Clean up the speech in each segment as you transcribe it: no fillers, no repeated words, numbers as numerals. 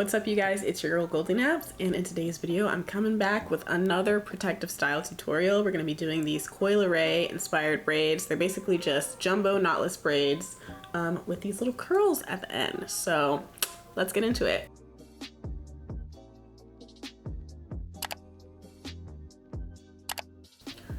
What's up you guys, it's your girl Goldie Naps, and in today's video I'm coming back with another protective style tutorial. We're going to be doing these Leray inspired braids. They're basically just jumbo knotless braids with these little curls at the end. So let's get into it.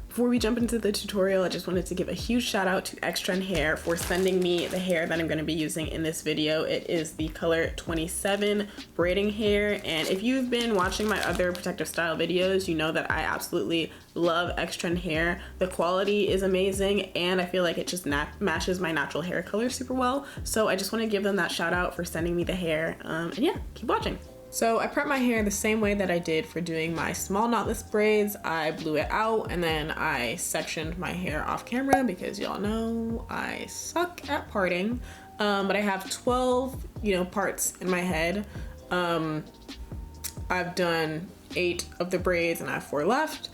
Before we jump into the tutorial, I just wanted to give a huge shout out to Xtrend Hair for sending me the hair that I'm going to be using in this video. It is the color 27 braiding hair, and if you've been watching my other protective style videos, you know that I absolutely love Xtrend Hair. The quality is amazing, and I feel like it just matches my natural hair color super well. So I just want to give them that shout out for sending me the hair, and yeah, keep watching. So I prep my hair the same way that I did for doing my small knotless braids. I blew it out and then I sectioned my hair off camera because y'all know I suck at parting. But I have 12, parts in my head. I've done 8 of the braids and I have 4 left.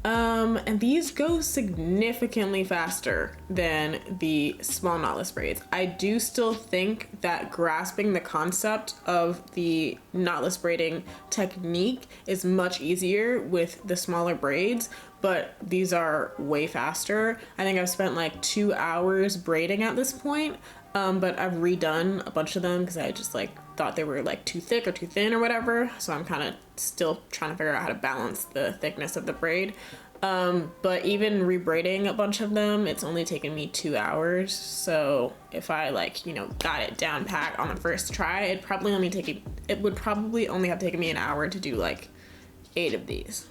And these go significantly faster than the small knotless braids. I do still think that grasping the concept of the knotless braiding technique is much easier with the smaller braids, but these are way faster. I think I've spent like 2 hours braiding at this point, but I've redone a bunch of them because I just thought they were too thick or too thin or whatever. So I'm kind of still trying to figure out how to balance the thickness of the braid. But even rebraiding a bunch of them, it's only taken me 2 hours. So if I got it down pat on the first try, it would probably only have taken me an hour to do 8 of these.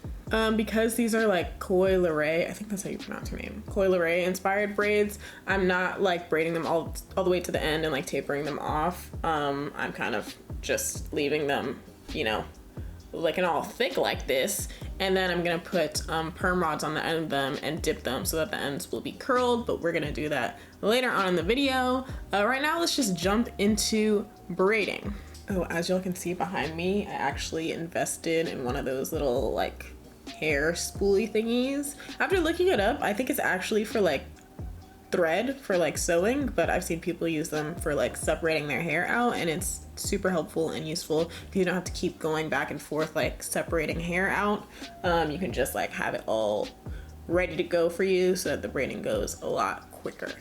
Because these are Leray, I think that's how you pronounce her name, Leray inspired braids, I'm not braiding them all the way to the end and tapering them off. I'm kind of just leaving them, looking all thick like this, and then I'm gonna put perm rods on the end of them and dip them so that the ends will be curled, but we're gonna do that later on in the video. Right now, let's just jump into braiding. Oh, as y'all can see behind me, I actually invested in one of those little hair spoolie thingies. After looking it up, I think it's actually for thread for sewing, but I've seen people use them for separating their hair out, and it's super helpful and useful because you don't have to keep going back and forth separating hair out. You can just have it all ready to go for you so that the braiding goes a lot quicker.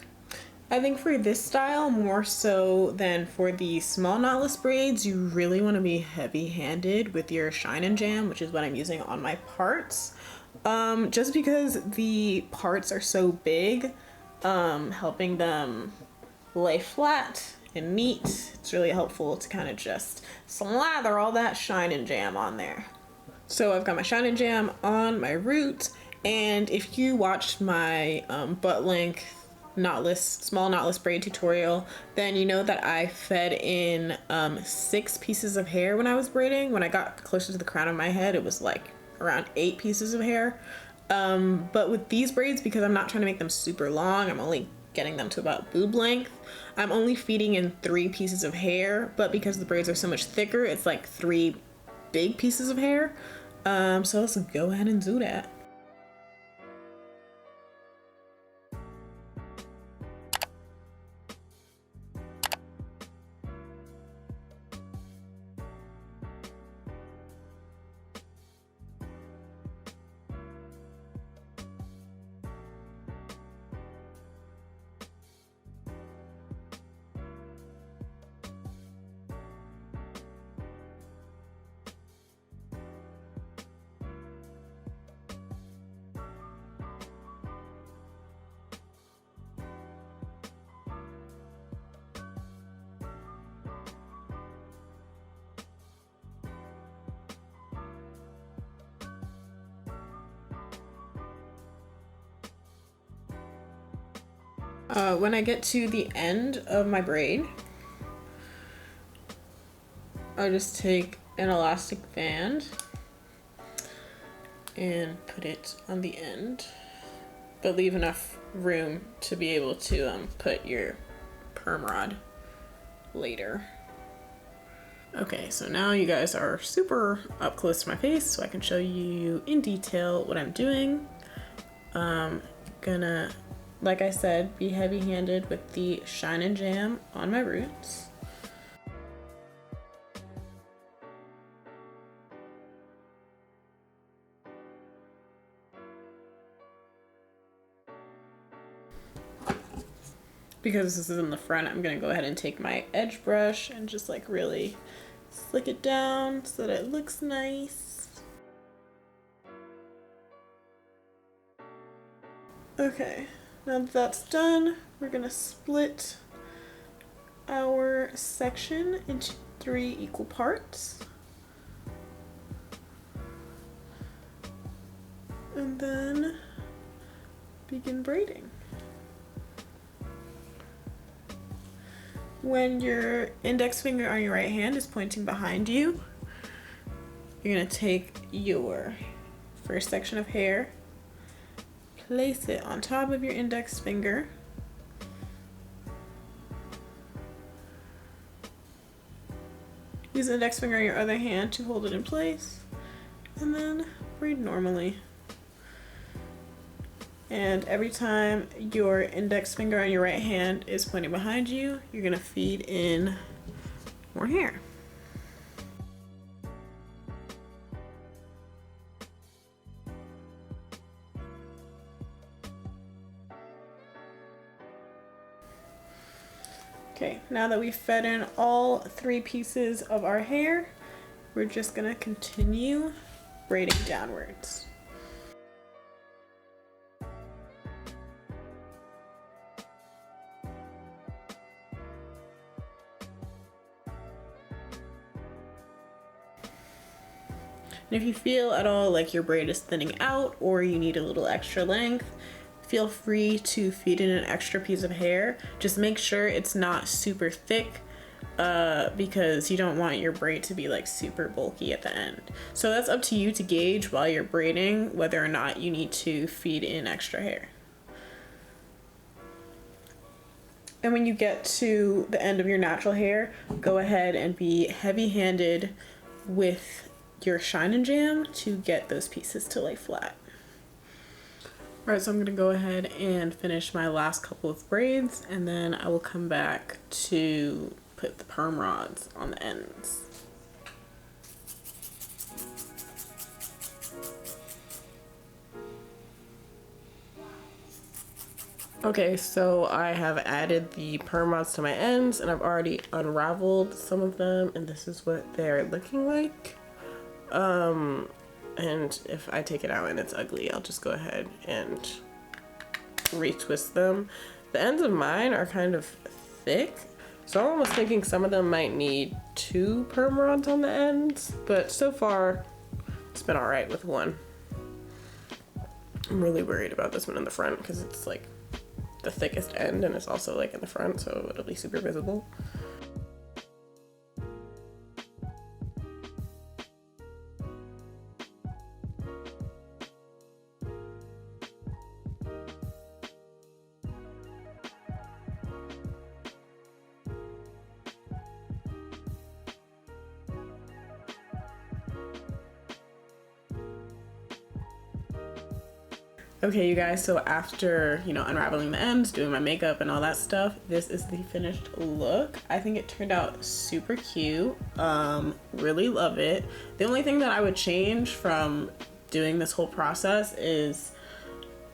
I think for this style, more so than for the small knotless braids, you really want to be heavy-handed with your shine and jam, which is what I'm using on my parts. Just because the parts are so big, helping them lay flat and neat, it's really helpful to kind of just slather all that shine and jam on there. So I've got my shine and jam on my root, and if you watched my butt length small knotless braid tutorial, then you know that I fed in 6 pieces of hair when I was braiding. When I got closer to the crown of my head, it was around 8 pieces of hair. But with these braids, because I'm not trying to make them super long, I'm only getting them to about boob length, I'm only feeding in 3 pieces of hair, but because the braids are so much thicker, it's 3 big pieces of hair. So let's go ahead and do that. When I get to the end of my braid, I just take an elastic band and put it on the end, but leave enough room to be able to put your perm rod later. Okay, so now you guys are super up close to my face, so I can show you in detail what I'm doing. Gonna, like I said, be heavy-handed with the Shine and Jam on my roots. Because this is in the front, I'm gonna go ahead and take my edge brush and just like really slick it down so that it looks nice. Okay, now that that's done, we're gonna split our section into 3 equal parts. And then begin braiding. When your index finger on your right hand is pointing behind you, you're gonna take your first section of hair, place it on top of your index finger, use the index finger on your other hand to hold it in place, and then braid normally. And every time your index finger on your right hand is pointing behind you, you're gonna feed in more hair. Okay, now that we've fed in all 3 pieces of our hair, we're just gonna continue braiding downwards. And if you feel at all like your braid is thinning out or you need a little extra length, feel free to feed in an extra piece of hair. Just make sure it's not super thick because you don't want your braid to be like super bulky at the end. So that's up to you to gauge while you're braiding whether or not you need to feed in extra hair. And when you get to the end of your natural hair, go ahead and be heavy-handed with your Shine and Jam to get those pieces to lay flat. All right, so I'm gonna go ahead and finish my last couple of braids, and then I will come back to put the perm rods on the ends. Okay, so I have added the perm rods to my ends, and I've already unraveled some of them, and this is what they're looking like. And if I take it out and it's ugly, I'll just go ahead and retwist them. The ends of mine are kind of thick, so I'm almost thinking some of them might need 2 perm rods on the ends, but so far it's been all right with 1. I'm really worried about this one in the front because it's like the thickest end and it's also like in the front, so it'll be super visible. Okay, you guys, so after, you know, unraveling the ends, doing my makeup and all that stuff, this is the finished look. I think it turned out super cute. Really love it. The only thing that I would change from doing this whole process is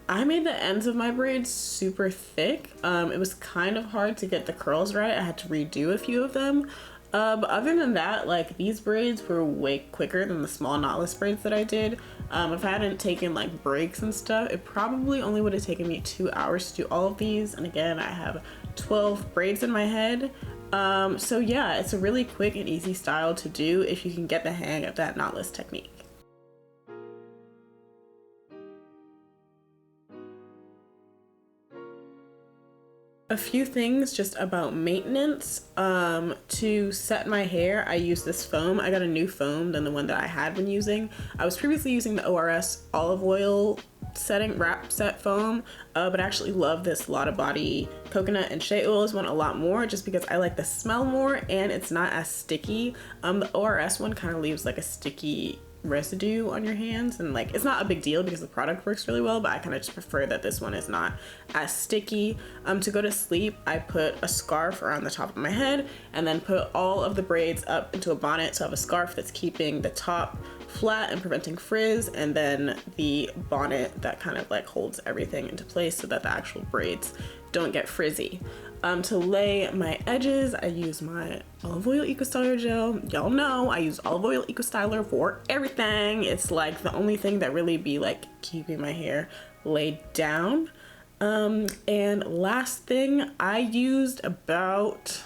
I made the ends of my braids super thick. It was kind of hard to get the curls right. I had to redo a few of them. But other than that, like, these braids were way quicker than the small knotless braids that I did. If I hadn't taken like breaks and stuff, it probably only would have taken me 2 hours to do all of these. And again, I have 12 braids in my head. So yeah, it's a really quick and easy style to do if you can get the hang of that knotless technique. A few things just about maintenance. To set my hair, I use this foam. I got a new foam than the one that I had been using. I was previously using the ORS olive oil setting wrap set foam, but I actually love this Lotta Body coconut and shea oils one a lot more just because I like the smell more and it's not as sticky. The ORS one kind of leaves like a sticky residue on your hands, and like it's not a big deal because the product works really well, but I kind of just prefer that this one is not as sticky. To go to sleep, I put a scarf around the top of my head and then put all of the braids up into a bonnet, so I have a scarf that's keeping the top flat and preventing frizz, and then the bonnet that kind of like holds everything into place so that the actual braids don't get frizzy. To lay my edges, I use my olive oil eco styler gel. Y'all know I use olive oil eco styler for everything. It's like the only thing that really be like keeping my hair laid down. And last thing, I used about,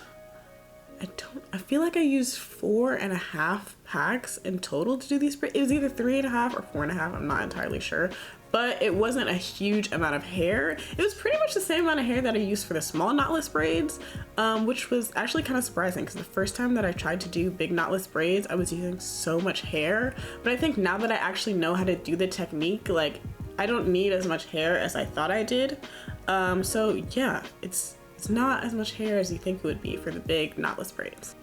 I feel like I used 4.5 packs in total to do these braids. It was either 3.5 or 4.5, I'm not entirely sure. But it wasn't a huge amount of hair. It was pretty much the same amount of hair that I used for the small knotless braids, which was actually kind of surprising because the first time that I tried to do big knotless braids, I was using so much hair. But I think now that I actually know how to do the technique, like I don't need as much hair as I thought I did. So yeah, it's not as much hair as you think it would be for the big knotless braids.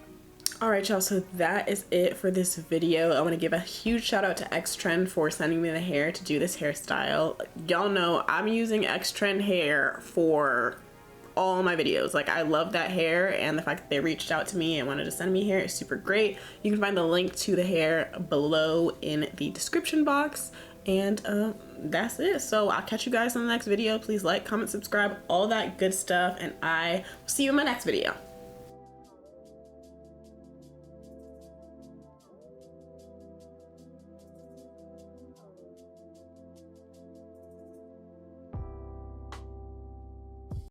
All right, y'all, so that is it for this video. I want to give a huge shout out to Xtrend for sending me the hair to do this hairstyle. Y'all know I'm using Xtrend hair for all my videos. Like, I love that hair, and the fact that they reached out to me and wanted to send me hair is super great. You can find the link to the hair below in the description box. And that's it. So I'll catch you guys in the next video. Please like, comment, subscribe, all that good stuff, and I will see you in my next video.